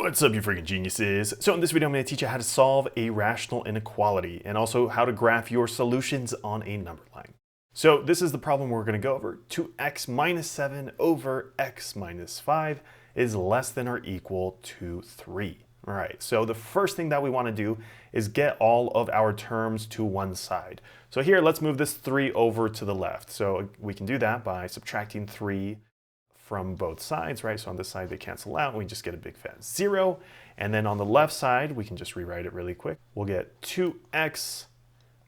What's up, you freaking geniuses? So in this video, I'm going to teach you how to solve a rational inequality and also how to graph your solutions on a number line. So this is the problem we're going to go over. 2x minus 7 over x minus 5 is less than or equal to 3. All right, so the first thing that we want to do is get all of our terms to one side. So here, let's move this 3 over to the left. So we can do that by subtracting 3 from both sides, right? So on this side they cancel out, we just get a big fat 0. And then on the left side, we can just rewrite it really quick. We'll get 2x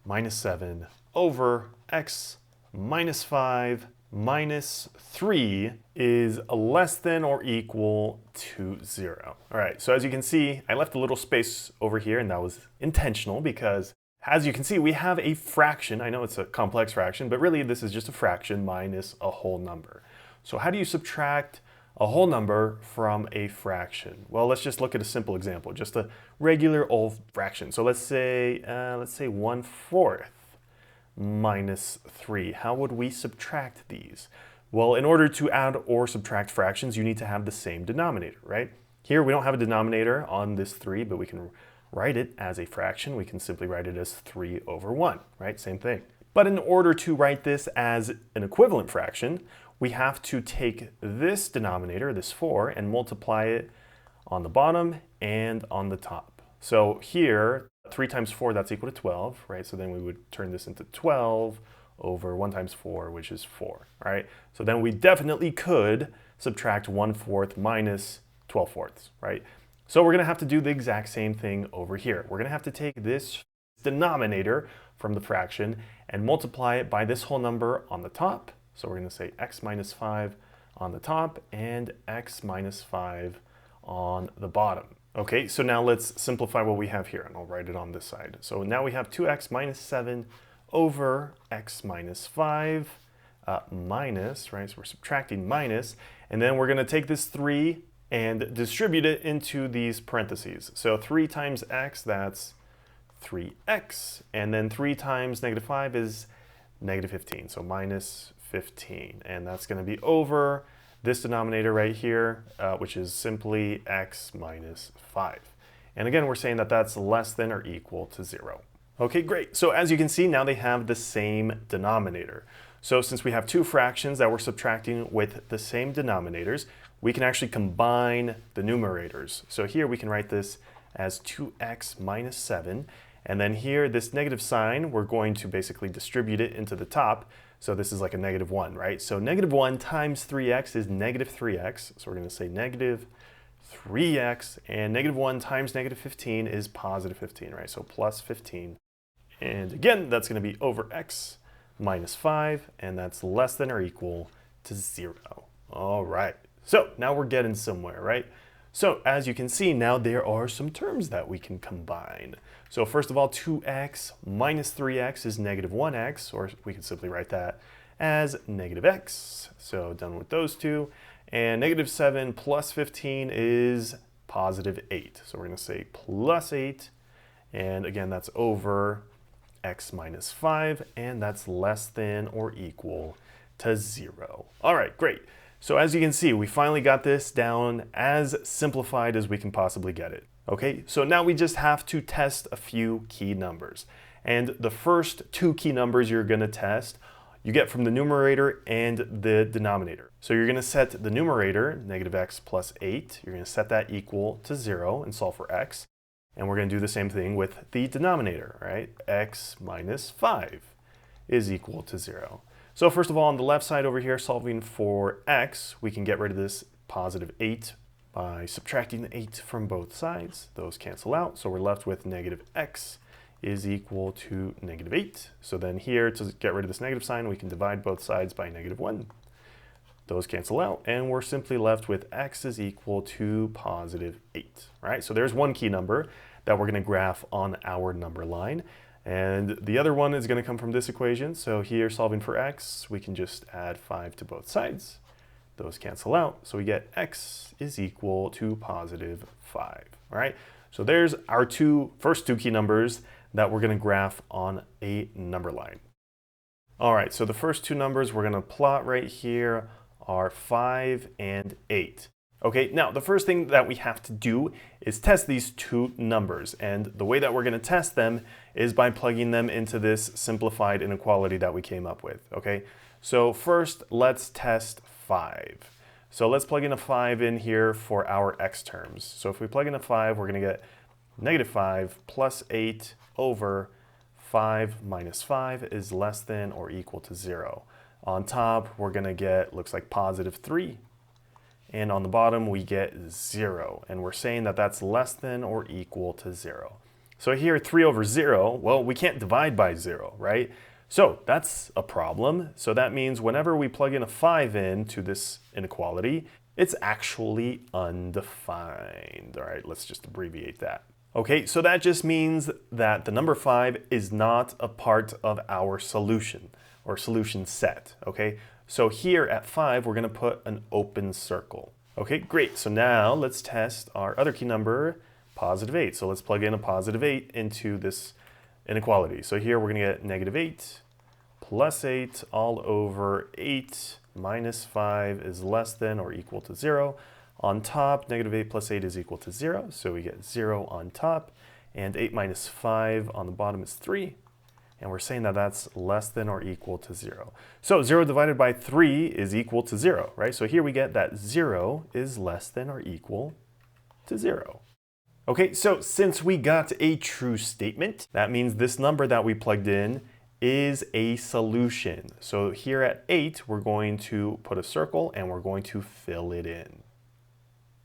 minus 7 over x minus 5 minus 3 is less than or equal to 0. All right, so as you can see, I left a little space over here, and that was intentional because as you can see, we have a fraction. I know it's a complex fraction, but really this is just a fraction minus a whole number. So how do you subtract a whole number from a fraction? Well, let's just look at a simple example, just a regular old fraction. So let's say 1/4 minus 3. How would we subtract these? Well, in order to add or subtract fractions, you need to have the same denominator, right? Here we don't have a denominator on this 3, but we can write it as a fraction. We can simply write it as 3 over 1, right? Same thing. But in order to write this as an equivalent fraction, we have to take this denominator, this 4, and multiply it on the bottom and on the top. So here, 3 times 4, that's equal to 12, right? So then we would turn this into 12 over 1 times 4, which is 4, right? So then we definitely could subtract 1/4 minus 12/4, right? So we're going to have to do the exact same thing over here. We're going to have to take this denominator from the fraction and multiply it by this whole number on the top. So we're going to say x minus 5 on the top and x minus 5 on the bottom. Okay, so now let's simplify what we have here, and I'll write it on this side. So now we have 2x minus 7 over x minus 5 minus, right? So we're subtracting minus, and then we're going to take this 3 and distribute it into these parentheses. So 3 times x, that's 3x, and then 3 times negative 5 is negative 15, so minus 15, and that's going to be over this denominator right here, which is simply x minus 5. And again, we're saying that that's less than or equal to 0. Okay, great. So as you can see, now they have the same denominator. So since we have two fractions that we're subtracting with the same denominators, we can actually combine the numerators. So here we can write this as 2x minus 7. And then here, this negative sign, we're going to basically distribute it into the top. So this is like a negative 1, right? So negative 1 times 3x is negative 3x. So we're going to say negative 3x. And negative 1 times negative 15 is positive 15, right? So plus 15. And again, that's going to be over x minus 5. And that's less than or equal to 0. All right. So now we're getting somewhere, right? So as you can see, now there are some terms that we can combine. So first of all, 2x minus 3x is negative 1x, or we can simply write that as negative x. So done with those two. And negative 7 plus 15 is positive 8. So we're going to say plus 8. And again, that's over x minus 5, and that's less than or equal to 0. All right, great. So as you can see, we finally got this down as simplified as we can possibly get it. Okay, so now we just have to test a few key numbers. And the first two key numbers you're going to test, you get from the numerator and the denominator. So you're going to set the numerator, negative x plus 8, you're going to set that equal to 0 and solve for x. And we're going to do the same thing with the denominator, right? X minus 5 is equal to 0. So first of all, on the left side over here, solving for x, we can get rid of this positive 8 by subtracting the 8 from both sides. Those cancel out, so we're left with negative x is equal to negative 8. So then here, to get rid of this negative sign, we can divide both sides by negative 1. Those cancel out, and we're simply left with x is equal to positive 8, right? So there's one key number that we're going to graph on our number line. And the other one is going to come from this equation. So here, solving for x, we can just add 5 to both sides. Those cancel out. So we get x is equal to positive 5. All right. So there's our first two key numbers that we're going to graph on a number line. All right. So the first two numbers we're going to plot right here are 5 and 8. Okay, now the first thing that we have to do is test these two numbers. And the way that we're going to test them is by plugging them into this simplified inequality that we came up with. Okay, so first let's test 5. So let's plug in a 5 in here for our x terms. So if we plug in a 5, we're going to get -5 plus 8 over 5 minus 5 is less than or equal to 0. On top, we're going to get, looks like +3. And on the bottom, we get 0. And we're saying that that's less than or equal to 0. So here, 3 over 0, well, we can't divide by 0, right? So that's a problem. So that means whenever we plug in a 5 into this inequality, it's actually undefined. All right, let's just abbreviate that. Okay, so that just means that the number 5 is not a part of our solution or solution set, okay? So here at 5, we're going to put an open circle. Okay, great. So now let's test our other key number, +8. So let's plug in a +8 into this inequality. So here we're going to get -8 plus 8 all over 8 minus 5 is less than or equal to 0. On top, -8 plus 8 is equal to 0. So we get 0 on top. And 8 minus 5 on the bottom is 3. And we're saying that that's less than or equal to 0. So 0 divided by 3 is equal to 0, right? So here we get that 0 is less than or equal to 0. Okay, so since we got a true statement, that means this number that we plugged in is a solution. So here at 8, we're going to put a circle and we're going to fill it in.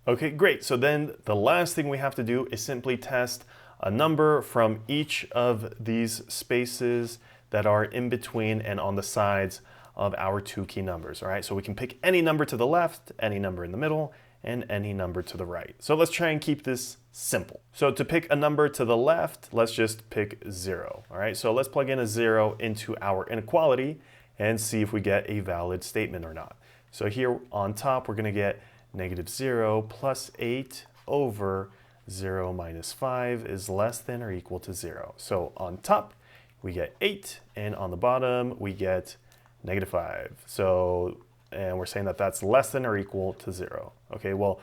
Okay, great. So then the last thing we have to do is simply test a number from each of these spaces that are in between and on the sides of our two key numbers, all right? So we can pick any number to the left, any number in the middle, and any number to the right. So let's try and keep this simple. So to pick a number to the left, let's just pick 0, all right? So let's plug in a 0 into our inequality and see if we get a valid statement or not. So here on top, we're gonna get -0 plus 8 over 0 minus 5 is less than or equal to 0. So on top, we get 8, and on the bottom, we get -5. So, and we're saying that that's less than or equal to 0. Okay, well,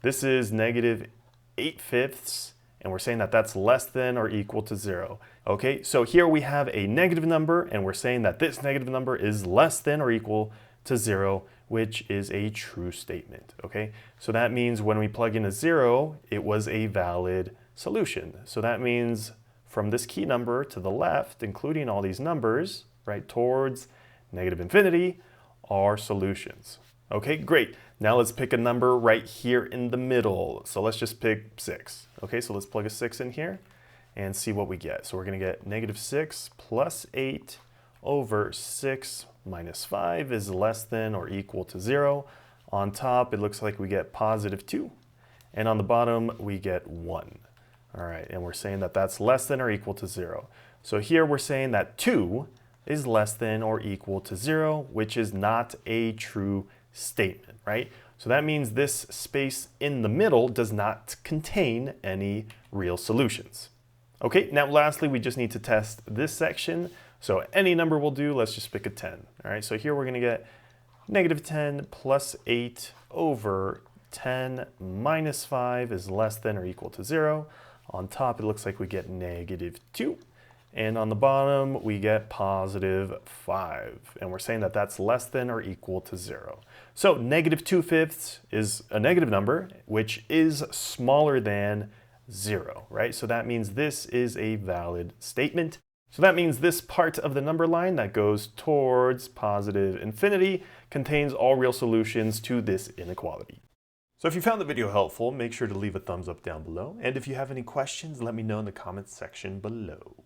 this is -8/5, and we're saying that that's less than or equal to 0. Okay, so here we have a negative number, and we're saying that this negative number is less than or equal to 0, which is a true statement, okay? So that means when we plug in a 0, it was a valid solution. So that means from this key number to the left, including all these numbers, right, towards -infinity, are solutions. Okay, great. Now let's pick a number right here in the middle. So let's just pick 6. Okay, so let's plug a 6 in here and see what we get. So we're gonna get -6 plus 8 over 6 minus 5 is less than or equal to 0. On top, it looks like we get +2. And on the bottom, we get 1. All right, and we're saying that that's less than or equal to 0. So here we're saying that 2 is less than or equal to 0, which is not a true statement, right? So that means this space in the middle does not contain any real solutions. Okay, now lastly, we just need to test this section. So any number will do, let's just pick a 10. All right, so here we're gonna get -10 plus 8 over 10 minus 5 is less than or equal to 0. On top, it looks like we get -2. And on the bottom, we get +5. And we're saying that that's less than or equal to 0. So -2/5 is a negative number, which is smaller than 0, right? So that means this is a valid statement. So that means this part of the number line that goes towards +infinity contains all real solutions to this inequality. So if you found the video helpful, make sure to leave a thumbs up down below. And if you have any questions, let me know in the comments section below.